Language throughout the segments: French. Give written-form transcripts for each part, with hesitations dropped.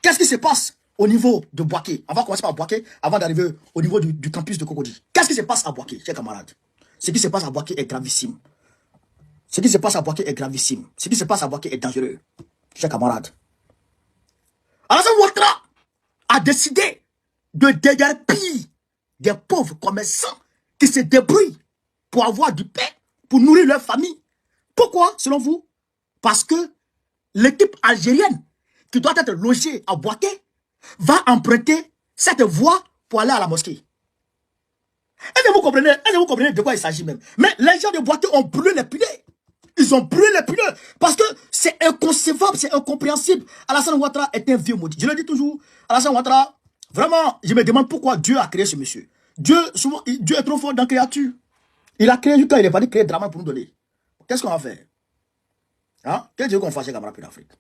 Qu'est-ce qui se passe au niveau de Boaké? On va commencer par Boaké avant d'arriver au niveau du campus de Cocody. Qu'est-ce qui se passe à Boaké, chers camarades? Ce qui se passe à Boaké est gravissime. Ce qui se passe à Boaké est gravissime. Ce qui se passe à Boaké est dangereux, chers camarades. Alassane Ouattara a décidé de déguerpir des pauvres commerçants qui se débrouillent pour avoir du pain, pour nourrir leur famille. Pourquoi, selon vous? Parce que l'équipe algérienne qui doit être logée à Boaké va emprunter cette voie pour aller à la mosquée. Est-ce que vous comprenez de quoi il s'agit même? Mais les gens de Boaké ont brûlé les pneus. Ils ont brûlé les pneus parce que c'est inconcevable, c'est incompréhensible. Alassane Ouattara est un vieux maudit. Je le dis toujours, Alassane Ouattara, vraiment, je me demande pourquoi Dieu a créé ce monsieur. Dieu est trop fort dans la créature. Il a créé quand il n'est pas dit créer Draman pour nous donner. Qu'est-ce qu'on va faire? Hein? Quel Dieu qu'on fasse, camarades d'Afrique?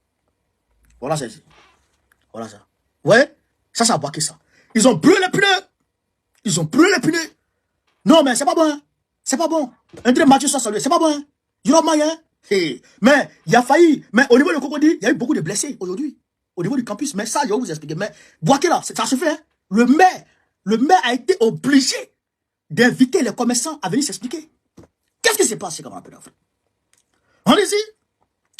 Voilà ça. Voilà ça. Ouais, ça a Boaké ça. Ils ont brûlé les pneus. Ils ont brûlé les pneus. Non, mais c'est pas bon. Hein? C'est pas bon. André Mathieu soit salué. C'est pas bon. Hein? Il y aura moyen. Hey. Mais il a failli. Mais au niveau de Cocody, il y a eu beaucoup de blessés aujourd'hui. Au niveau du campus. Mais ça, je vais vous expliquer. Mais Boaké là, ça se fait. Hein? Le maire a été obligé d'inviter les commerçants à venir s'expliquer. Qu'est-ce qui se passe, camarades d'Afrique? On est ici.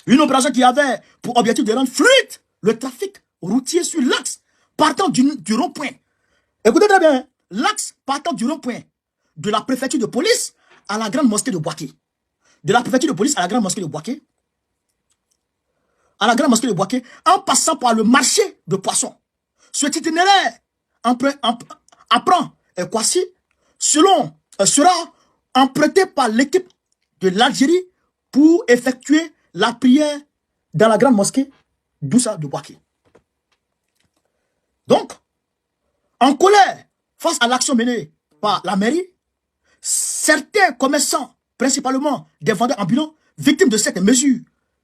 Une opération qui avait pour objectif de rendre fluide le trafic routier sur l'axe partant du rond-point. Écoutez très bien. L'axe partant du rond-point de la préfecture de police à la grande mosquée de Boaké. De la préfecture de police à la grande mosquée de Boaké. À la grande mosquée de Boaké, en passant par le marché de poissons. Cet itinéraire apprend Kwasi sera emprunté par l'équipe de l'Algérie pour effectuer la prière dans la grande mosquée d'Oussa de Boaké. Donc, en colère face à l'action menée par la mairie, certains commerçants, principalement des vendeurs ambulants, victimes de cette mesure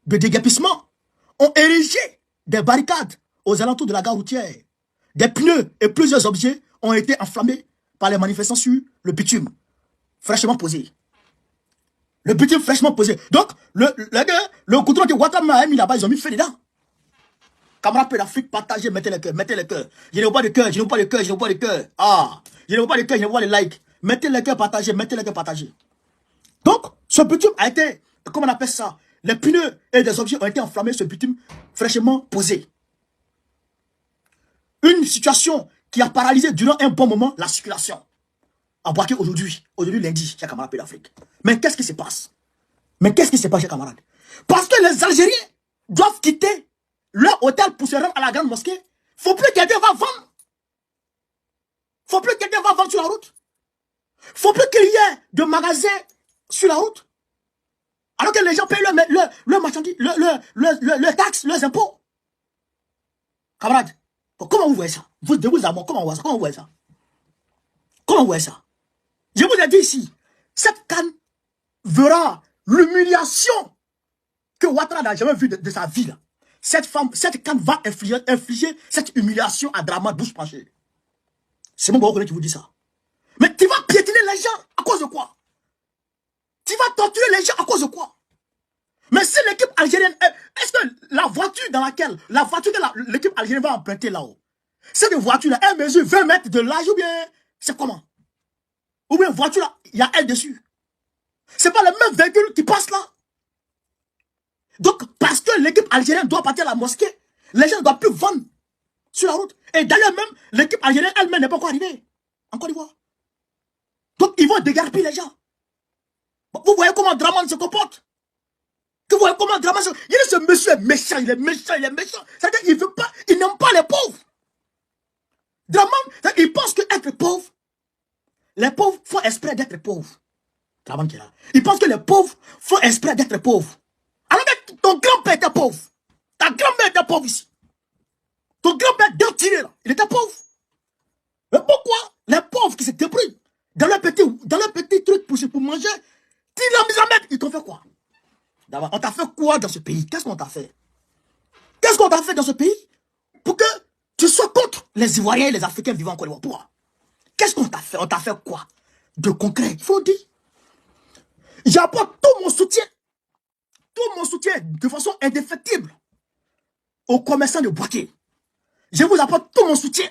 de déguerpissement, ont érigé des barricades aux alentours de la gare routière. Des pneus et plusieurs objets ont été enflammés par les manifestants sur le bitume fraîchement posé. Le bitume fraîchement posé. Donc, le goudron que Ouattara a mis là-bas, ils ont mis feu dedans. Camarades d'Afrique, partagez, mettez les cœurs, mettez les cœurs. Je ne vois pas de cœur, je ne vois pas de cœur, je ne vois pas de cœur. Ah, je ne vois pas de cœur, je ne vois pas de like. Mettez les cœurs, partagez, mettez les cœurs, partagez. Donc, ce bitume a été, comment on appelle ça? Les pneus et des objets ont été enflammés, ce bitume fraîchement posé. Une situation qui a paralysé durant un bon moment la circulation. À Boaké aujourd'hui lundi, chers camarades d'Afrique. Mais qu'est-ce qui se passe? Mais qu'est-ce qui se passe, chers camarades? Parce que les Algériens doivent quitter leur hôtel pour se rendre à la grande mosquée. Faut plus que quelqu'un va vendre. Faut plus que quelqu'un va vendre sur la route. Faut plus qu'il y ait de magasins sur la route. Alors que les gens payent leur marchandise, leurs taxes, leurs impôts. Camarades, comment vous voyez ça? Vous de vous amour, comment vous voyez ça? Comment vous voyez ça? Comment vous voyez ça? Je vous ai dit ici, cette canne verra l'humiliation que Ouattara n'a jamais vue de sa vie. Là. Cette canne va infliger cette humiliation à Draman bouche penchée. C'est mon gars qui vous dit ça. Mais tu vas piétiner les gens à cause de quoi? Tu vas torturer les gens à cause de quoi? Mais si l'équipe algérienne, est-ce que la voiture que l'équipe algérienne va emprunter là-haut, cette voiture-là, elle mesure 20 mètres de large ou bien, c'est comment? Ou bien voiture là, il y a elle dessus. C'est pas le même véhicule qui passe là. Donc, parce que l'équipe algérienne doit partir à la mosquée, les gens ne doivent plus vendre sur la route. Et d'ailleurs même, l'équipe algérienne elle-même n'est pas encore arrivée en Côte d'Ivoire. Donc, ils vont dégarpir les gens. Vous voyez comment Draman se comporte? Vous voyez comment Draman se comporte? Il dit ce monsieur est méchant, il est méchant, il est méchant. C'est-à-dire qu'il veut pas, il n'aime pas les pauvres. Draman, il pense qu'être pauvre, les pauvres font exprès d'être pauvres. Draman qui est là. Il pense que les pauvres font exprès d'être pauvres. Alors que ton grand-père était pauvre. Ta grand-mère était pauvre ici. Ton grand-père détiré là, il était pauvre. Mais pourquoi les pauvres qui se débrouillent dans leur petit truc pour manger, tu l'as mis à mettre, ils t'ont fait quoi? On t'a fait quoi dans ce pays? Qu'est-ce qu'on t'a fait? Qu'est-ce qu'on t'a fait dans ce pays pour que tu sois contre les Ivoiriens et les Africains vivant en Côte d'Ivoire? Pourquoi? Qu'est-ce qu'on t'a fait? On t'a fait quoi de concret? Il faut dire. J'apporte tout mon soutien de façon indéfectible aux commerçants de Boaké. Je vous apporte tout mon soutien.